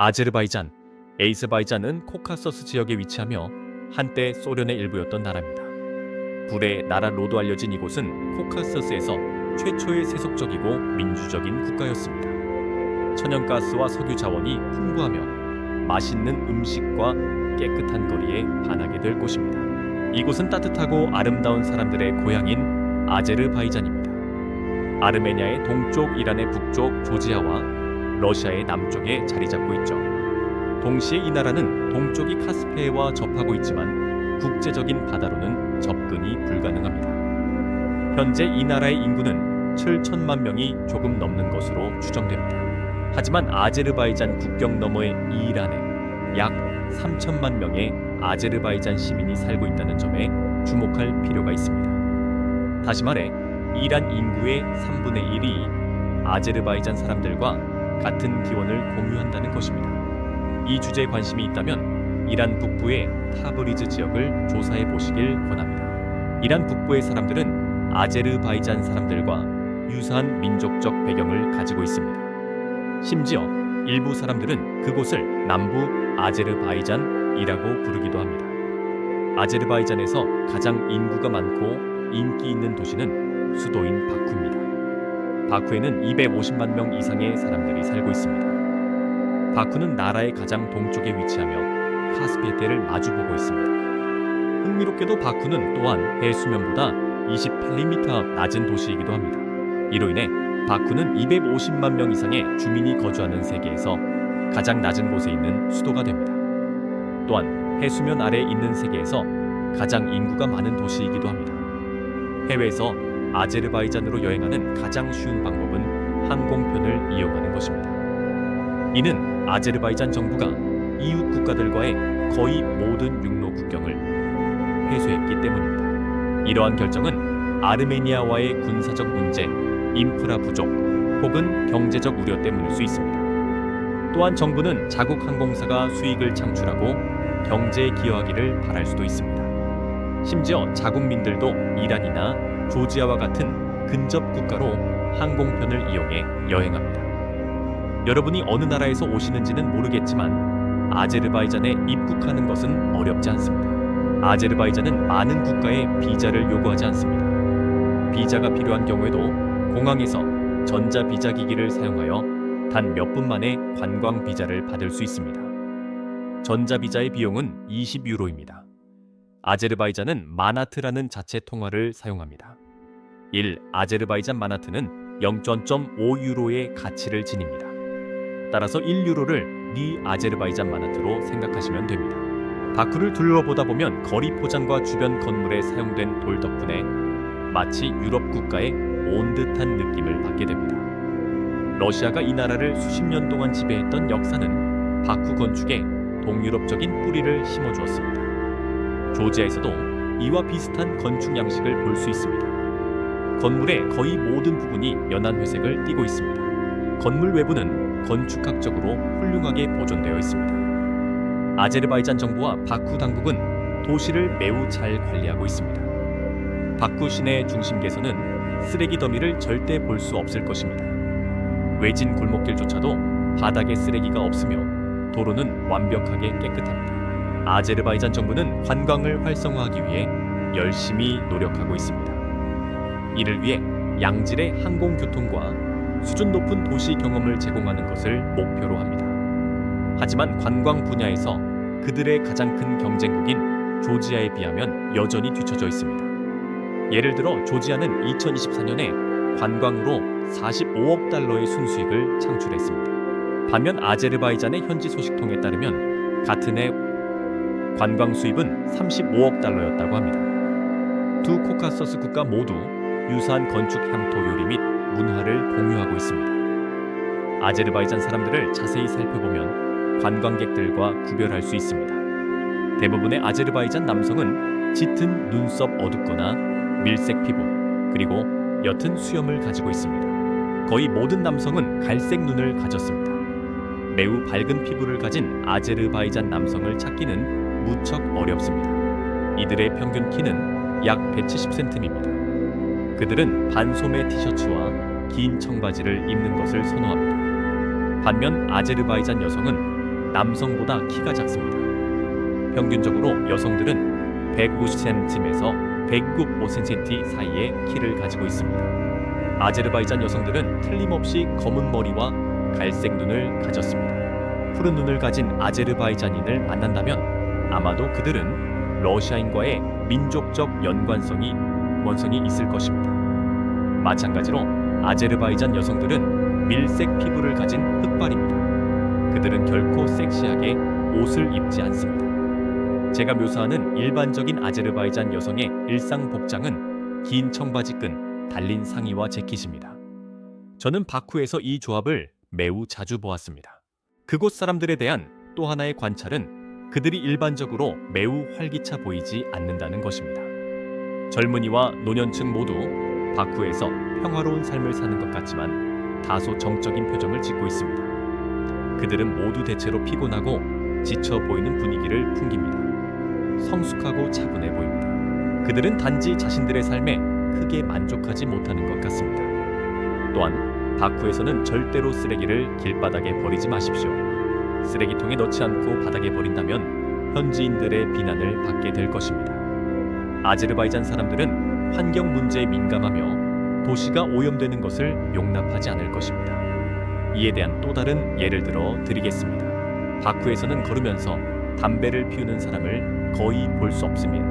아제르바이잔, 에이스바이잔은 코카서스 지역에 위치하며 한때 소련의 일부였던 나라입니다. 불의 나라로도 알려진 이곳은 코카서스에서 최초의 세속적이고 민주적인 국가였습니다. 천연가스와 석유 자원이 풍부하며 맛있는 음식과 깨끗한 거리에 반하게 될 곳입니다. 이곳은 따뜻하고 아름다운 사람들의 고향인 아제르바이잔입니다. 아르메니아의 동쪽, 이란의 북쪽, 조지아와 러시아의 남쪽에 자리 잡고 있죠. 동시에 이 나라는 동쪽이 카스피해와 접하고 있지만 국제적인 바다로는 접근이 불가능합니다. 현재 이 나라의 인구는 7천만 명이 조금 넘는 것으로 추정됩니다. 하지만 아제르바이잔 국경 너머의 이란에 약 3천만 명의 아제르바이잔 시민이 살고 있다는 점에 주목할 필요가 있습니다. 다시 말해 이란 인구의 3분의 1이 아제르바이잔 사람들과 같은 기원을 공유한다는 것입니다. 이 주제에 관심이 있다면 이란 북부의 타브리즈 지역을 조사해 보시길 권합니다. 이란 북부의 사람들은 아제르바이잔 사람들과 유사한 민족적 배경을 가지고 있습니다. 심지어 일부 사람들은 그곳을 남부 아제르바이잔이라고 부르기도 합니다. 아제르바이잔에서 가장 인구가 많고 인기 있는 도시는 수도인 바쿠입니다. 바쿠에는 250만 명 이상의 사람들이 살고 있습니다. 바쿠는 나라의 가장 동쪽에 위치하며 카스피해대를 마주보고 있습니다. 흥미롭게도 바쿠는 또한 해수면보다 28m 앞 낮은 도시이기도 합니다. 이로 인해 바쿠는 250만 명 이상의 주민이 거주하는 세계에서 가장 낮은 곳에 있는 수도가 됩니다. 또한 해수면 아래에 있는 세계에서 가장 인구가 많은 도시이기도 합니다. 해외에서 아제르바이잔으로 여행하는 가장 쉬운 방법은 항공편을 이용하는 것입니다. 이는 아제르바이잔 정부가 이웃 국가들과의 거의 모든 육로 국경을 회수했기 때문입니다. 이러한 결정은 아르메니아와의 군사적 문제, 인프라 부족 혹은 경제적 우려 때문일 수 있습니다. 또한 정부는 자국 항공사가 수익을 창출하고 경제에 기여하기를 바랄 수도 있습니다. 심지어 자국민들도 이란이나 조지아와 같은 근접 국가로 항공편을 이용해 여행합니다. 여러분이 어느 나라에서 오시는지는 모르겠지만 아제르바이잔에 입국하는 것은 어렵지 않습니다. 아제르바이잔은 많은 국가에 비자를 요구하지 않습니다. 비자가 필요한 경우에도 공항에서 전자비자 기기를 사용하여 단 몇 분 만에 관광 비자를 받을 수 있습니다. 전자비자의 비용은 20유로입니다. 아제르바이잔은 마나트라는 자체 통화를 사용합니다. 1 아제르바이잔 마나트는 0.5유로의 가치를 지닙니다. 따라서 1유로를 리 아제르바이잔 마나트로 생각하시면 됩니다. 바쿠를 둘러보다 보면 거리 포장과 주변 건물에 사용된 돌 덕분에 마치 유럽 국가에 온 듯한 느낌을 받게 됩니다. 러시아가 이 나라를 수십 년 동안 지배했던 역사는 바쿠 건축에 동유럽적인 뿌리를 심어주었습니다. 조지아에서도 이와 비슷한 건축 양식을 볼 수 있습니다. 건물의 거의 모든 부분이 연한 회색을 띠고 있습니다. 건물 외부는 건축학적으로 훌륭하게 보존되어 있습니다. 아제르바이잔 정부와 바쿠 당국은 도시를 매우 잘 관리하고 있습니다. 바쿠 시내 중심계에서는 쓰레기 더미를 절대 볼 수 없을 것입니다. 외진 골목길조차도 바닥에 쓰레기가 없으며 도로는 완벽하게 깨끗합니다. 아제르바이잔 정부는 관광을 활성화하기 위해 열심히 노력하고 있습니다. 이를 위해 양질의 항공교통과 수준 높은 도시 경험을 제공하는 것을 목표로 합니다. 하지만 관광 분야에서 그들의 가장 큰 경쟁국인 조지아에 비하면 여전히 뒤처져 있습니다. 예를 들어 조지아는 2024년에 관광으로 45억 달러의 순수익을 창출했습니다. 반면 아제르바이잔의 현지 소식통에 따르면 같은 해 관광 수입은 35억 달러였다고 합니다. 두 코카서스 국가 모두 유사한 건축 향토 요리 및 문화를 공유하고 있습니다. 아제르바이잔 사람들을 자세히 살펴보면 관광객들과 구별할 수 있습니다. 대부분의 아제르바이잔 남성은 짙은 눈썹 어둡거나 밀색 피부, 그리고 옅은 수염을 가지고 있습니다. 거의 모든 남성은 갈색 눈을 가졌습니다. 매우 밝은 피부를 가진 아제르바이잔 남성을 찾기는 무척 어렵습니다. 이들의 평균 키는 약 170cm입니다. 그들은 반소매 티셔츠와 긴 청바지를 입는 것을 선호합니다. 반면 아제르바이잔 여성은 남성보다 키가 작습니다. 평균적으로 여성들은 150cm에서 165cm 사이의 키를 가지고 있습니다. 아제르바이잔 여성들은 틀림없이 검은 머리와 갈색 눈을 가졌습니다. 푸른 눈을 가진 아제르바이잔인을 만난다면 아마도 그들은 러시아인과의 민족적 연관성이 있을 것입니다. 마찬가지로 아제르바이잔 여성들은 밀색 피부를 가진 흑발입니다. 그들은 결코 섹시하게 옷을 입지 않습니다. 제가 묘사하는 일반적인 아제르바이잔 여성의 일상 복장은 긴 청바지끈, 달린 상의와 재킷입니다. 저는 바쿠에서 이 조합을 매우 자주 보았습니다. 그곳 사람들에 대한 또 하나의 관찰은 그들이 일반적으로 매우 활기차 보이지 않는다는 것입니다. 젊은이와 노년층 모두 바쿠에서 평화로운 삶을 사는 것 같지만 다소 정적인 표정을 짓고 있습니다. 그들은 모두 대체로 피곤하고 지쳐 보이는 분위기를 풍깁니다. 성숙하고 차분해 보입니다. 그들은 단지 자신들의 삶에 크게 만족하지 못하는 것 같습니다. 또한 바쿠에서는 절대로 쓰레기를 길바닥에 버리지 마십시오. 쓰레기통에 넣지 않고 바닥에 버린다면 현지인들의 비난을 받게 될 것입니다. 아제르바이잔 사람들은 환경 문제에 민감하며 도시가 오염되는 것을 용납하지 않을 것입니다. 이에 대한 또 다른 예를 들어 드리겠습니다. 바쿠에서는 걸으면서 담배를 피우는 사람을 거의 볼 수 없습니다.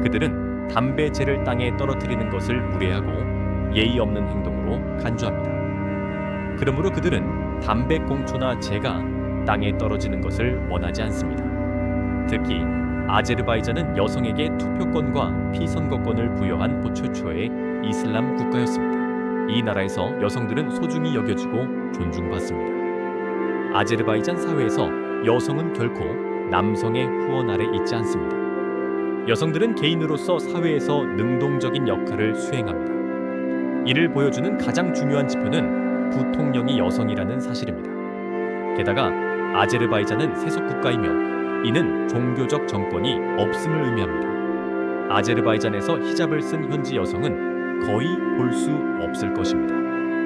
그들은 담배재를 땅에 떨어뜨리는 것을 무례하고 예의 없는 행동으로 간주합니다. 그러므로 그들은 담배꽁초나 재가 땅에 떨어지는 것을 원하지 않습니다. 특히 아제르바이잔은 여성에게 투표권과 피선거권을 부여한 최초의 이슬람 국가였습니다. 이 나라에서 여성들은 소중히 여겨지고 존중받습니다. 아제르바이잔 사회에서 여성은 결코 남성의 후원 아래 있지 않습니다. 여성들은 개인으로서 사회에서 능동적인 역할을 수행합니다. 이를 보여주는 가장 중요한 지표는 부통령이 여성이라는 사실입니다. 게다가 아제르바이잔은 세속 국가이며 이는 종교적 정권이 없음을 의미합니다. 아제르바이잔에서 히잡을 쓴 현지 여성은 거의 볼 수 없을 것입니다.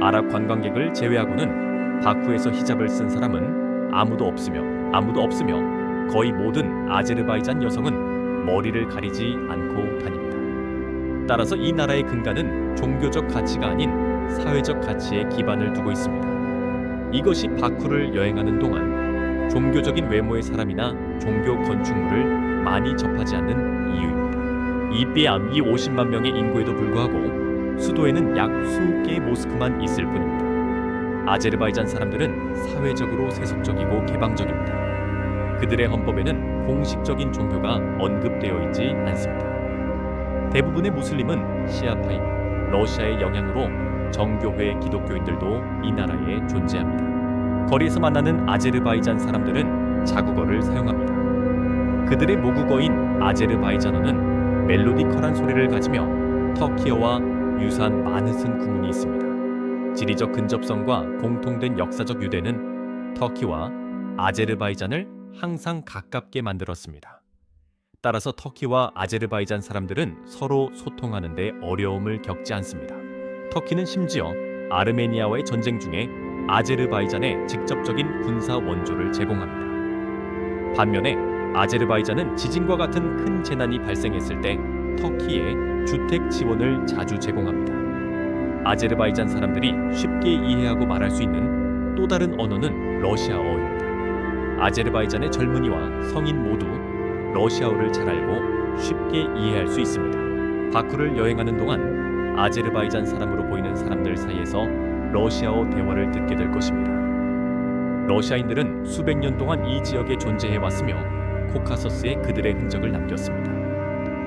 아랍 관광객을 제외하고는 바쿠에서 히잡을 쓴 사람은 아무도 없으며 거의 모든 아제르바이잔 여성은 머리를 가리지 않고 다닙니다. 따라서 이 나라의 근간은 종교적 가치가 아닌 사회적 가치에 기반을 두고 있습니다. 이것이 바쿠를 여행하는 동안 종교적인 외모의 사람이나 종교 건축물을 많이 접하지 않는 이유입니다. 이 50만 명의 인구에도 불구하고 수도에는 약 20개의 모스크만 있을 뿐입니다. 아제르바이잔 사람들은 사회적으로 세속적이고 개방적입니다. 그들의 헌법에는 공식적인 종교가 언급되어 있지 않습니다. 대부분의 무슬림은 시아파이며 러시아의 영향으로 정교회 기독교인들도 이 나라에 존재합니다. 거리에서 만나는 아제르바이잔 사람들은 자국어를 사용합니다. 그들의 모국어인 아제르바이잔어는 멜로디컬한 소리를 가지며 터키어와 유사한 많은 구문이 있습니다. 지리적 근접성과 공통된 역사적 유대는 터키와 아제르바이잔을 항상 가깝게 만들었습니다. 따라서 터키와 아제르바이잔 사람들은 서로 소통하는 데 어려움을 겪지 않습니다. 터키는 심지어 아르메니아와의 전쟁 중에 아제르바이잔에 직접적인 군사 원조를 제공합니다. 반면에 아제르바이잔은 지진과 같은 큰 재난이 발생했을 때 터키에 주택 지원을 자주 제공합니다. 아제르바이잔 사람들이 쉽게 이해하고 말할 수 있는 또 다른 언어는 러시아어입니다. 아제르바이잔의 젊은이와 성인 모두 러시아어를 잘 알고 쉽게 이해할 수 있습니다. 바쿠를 여행하는 동안 아제르바이잔 사람으로 보이는 사람들 사이에서 러시아어 대화를 듣게 될 것입니다. 러시아인들은 수백 년 동안 이 지역에 존재해 왔으며 코카서스에 그들의 흔적을 남겼습니다.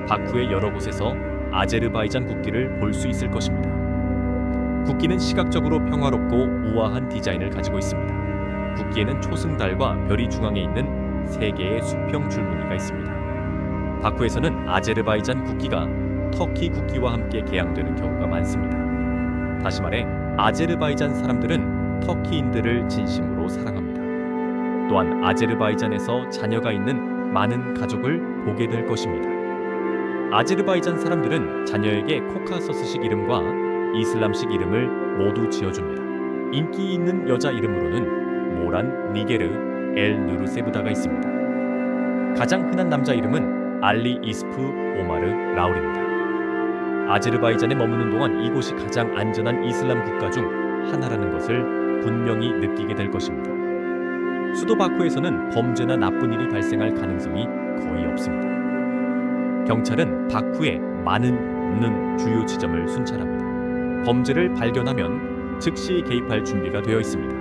바쿠의 여러 곳에서 아제르바이잔 국기를 볼 수 있을 것입니다. 국기는 시각적으로 평화롭고 우아한 디자인을 가지고 있습니다. 국기에는 초승달과 별이 중앙에 있는 3개의 수평 줄무늬가 있습니다. 바쿠에서는 아제르바이잔 국기가 터키 국기와 함께 개양되는 경우가 많습니다. 다시 말해 아제르바이잔 사람들은 터키인들을 진심으로 사랑합니다. 또한 아제르바이잔에서 자녀가 있는 많은 가족을 보게 될 것입니다. 아제르바이잔 사람들은 자녀에게 코카서스식 이름과 이슬람식 이름을 모두 지어줍니다. 인기 있는 여자 이름으로는 모란, 니게르, 엘 누르세브다가 있습니다. 가장 흔한 남자 이름은 알리 이스프 오마르 라울입니다. 아제르바이잔에 머무는 동안 이곳이 가장 안전한 이슬람 국가 중 하나라는 것을 분명히 느끼게 될 것입니다. 수도 바쿠에서는 범죄나 나쁜 일이 발생할 가능성이 거의 없습니다. 경찰은 바쿠의 많은 주요 지점을 순찰합니다. 범죄를 발견하면 즉시 개입할 준비가 되어 있습니다.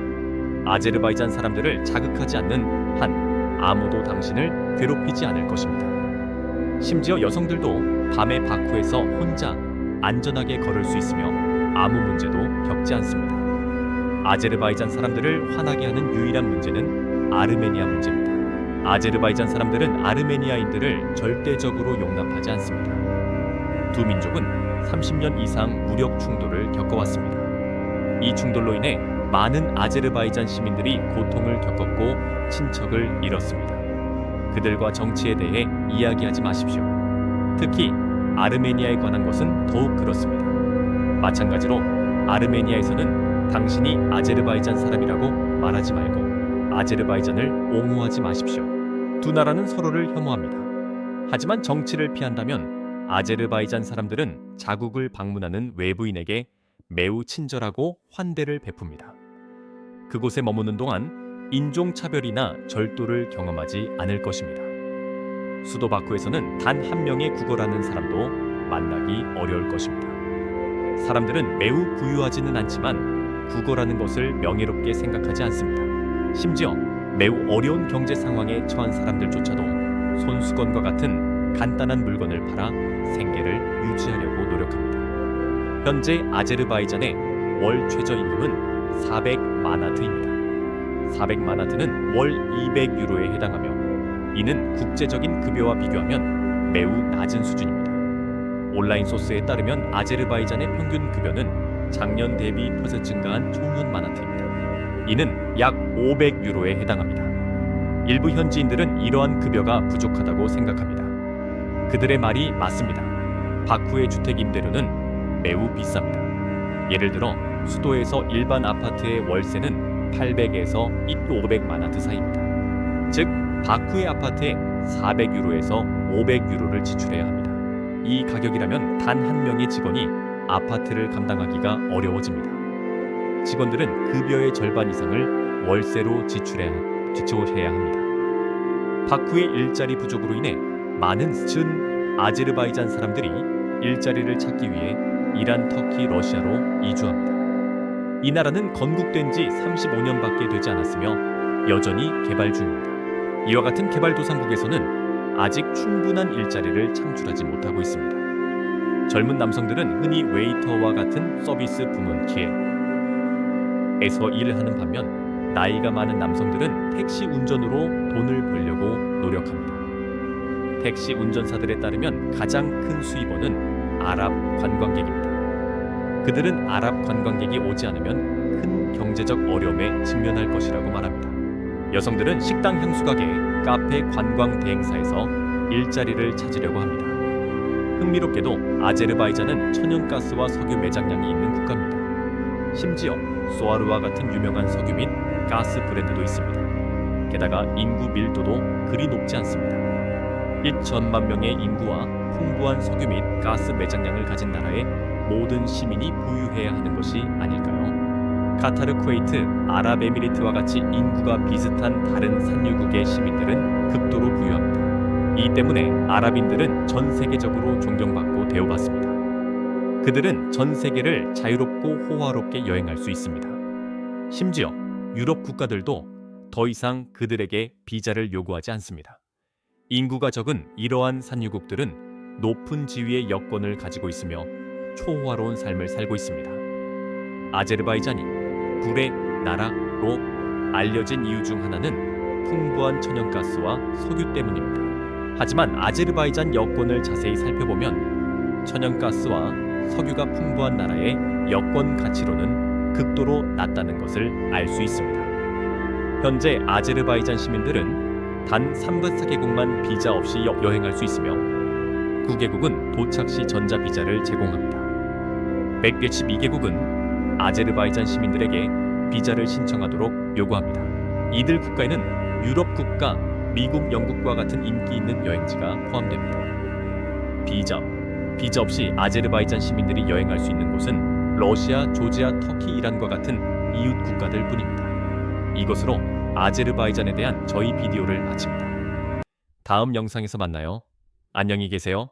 아제르바이잔 사람들을 자극하지 않는 한 아무도 당신을 괴롭히지 않을 것입니다. 심지어 여성들도 밤에 바쿠에서 혼자 안전하게 걸을 수 있으며 아무 문제도 겪지 않습니다. 아제르바이잔 사람들을 화나게 하는 유일한 문제는 아르메니아 문제입니다. 아제르바이잔 사람들은 아르메니아인들을 절대적으로 용납하지 않습니다. 두 민족은 30년 이상 무력 충돌을 겪어왔습니다. 이 충돌로 인해 많은 아제르바이잔 시민들이 고통을 겪었고 친척을 잃었습니다. 그들과 정치에 대해 이야기하지 마십시오. 특히 아르메니아에 관한 것은 더욱 그렇습니다. 마찬가지로 아르메니아에서는 당신이 아제르바이잔 사람이라고 말하지 말고 아제르바이잔을 옹호하지 마십시오. 두 나라는 서로를 혐오합니다. 하지만 정치를 피한다면 아제르바이잔 사람들은 자국을 방문하는 외부인에게 매우 친절하고 환대를 베풉니다. 그곳에 머무는 동안 인종차별이나 절도를 경험하지 않을 것입니다. 수도 바쿠에서는 단 한 명의 국어라는 사람도 만나기 어려울 것입니다. 사람들은 매우 부유하지는 않지만 국어라는 것을 명예롭게 생각하지 않습니다. 심지어 매우 어려운 경제 상황에 처한 사람들조차도 손수건과 같은 간단한 물건을 팔아 생계를 유지하려고 노력합니다. 현재 아제르바이잔의 월 최저임금은 400마나트입니다. 400마나트는 월 200유로에 해당하며 이는 국제적인 급여와 비교하면 매우 낮은 수준입니다. 온라인 소스에 따르면 아제르바이잔의 평균 급여는 작년 대비 퍼센트 증가한 초년 마나트입니다. 이는 약 500유로에 해당합니다. 일부 현지인들은 이러한 급여가 부족하다고 생각합니다. 그들의 말이 맞습니다. 바쿠의 주택 임대료는 매우 비쌉니다. 예를 들어 수도에서 일반 아파트의 월세는 800에서 500마나트 사이입니다. 즉 바쿠의 아파트에 400유로에서 500유로를 지출해야 합니다. 이 가격이라면 단 한 명의 직원이 아파트를 감당하기가 어려워집니다. 직원들은 급여의 절반 이상을 월세로 지출해야 합니다. 바쿠의 일자리 부족으로 인해 많은 아제르바이잔 사람들이 일자리를 찾기 위해 이란, 터키, 러시아로 이주합니다. 이 나라는 건국된 지 35년밖에 되지 않았으며 여전히 개발 중입니다. 이와 같은 개발도상국에서는 아직 충분한 일자리를 창출하지 못하고 있습니다. 젊은 남성들은 흔히 웨이터와 같은 서비스 부문 기회에서 일을 하는 반면 나이가 많은 남성들은 택시 운전으로 돈을 벌려고 노력합니다. 택시 운전사들에 따르면 가장 큰 수입원은 아랍 관광객입니다. 그들은 아랍 관광객이 오지 않으면 큰 경제적 어려움에 직면할 것이라고 말합니다. 여성들은 식당, 향수가게, 카페, 관광 대행사에서 일자리를 찾으려고 합니다. 흥미롭게도 아제르바이잔은 천연가스와 석유 매장량이 있는 국가입니다. 심지어 소아르와 같은 유명한 석유 및 가스 브랜드도 있습니다. 게다가 인구 밀도도 그리 높지 않습니다. 1천만 명의 인구와 풍부한 석유 및 가스 매장량을 가진 나라에 모든 시민이 부유해야 하는 것이 아닐까요? 카타르, 쿠웨이트, 아랍에미리트와 같이 인구가 비슷한 다른 산유국의 시민들은 극도로 부유합니다. 이 때문에 아랍인들은 전 세계적으로 존경받고 대우받습니다. 그들은 전 세계를 자유롭고 호화롭게 여행할 수 있습니다. 심지어 유럽 국가들도 더 이상 그들에게 비자를 요구하지 않습니다. 인구가 적은 이러한 산유국들은 높은 지위의 여건을 가지고 있으며 초호화로운 삶을 살고 있습니다. 아제르바이잔이 불의 나라로 알려진 이유 중 하나는 풍부한 천연가스와 석유 때문입니다. 하지만 아제르바이잔 여권을 자세히 살펴보면 천연가스와 석유가 풍부한 나라의 여권 가치로는 극도로 낮다는 것을 알 수 있습니다. 현재 아제르바이잔 시민들은 단 3개국만 비자 없이 여행할 수 있으며 9개국은 도착 시 전자비자를 제공합니다. 172개국은 아제르바이잔 시민들에게 비자를 신청하도록 요구합니다. 이들 국가에는 유럽 국가, 미국, 영국과 같은 인기 있는 여행지가 포함됩니다. 비자 없이 아제르바이잔 시민들이 여행할 수 있는 곳은 러시아, 조지아, 터키, 이란과 같은 이웃 국가들 뿐입니다. 이것으로 아제르바이잔에 대한 저희 비디오를 마칩니다. 다음 영상에서 만나요. 안녕히 계세요.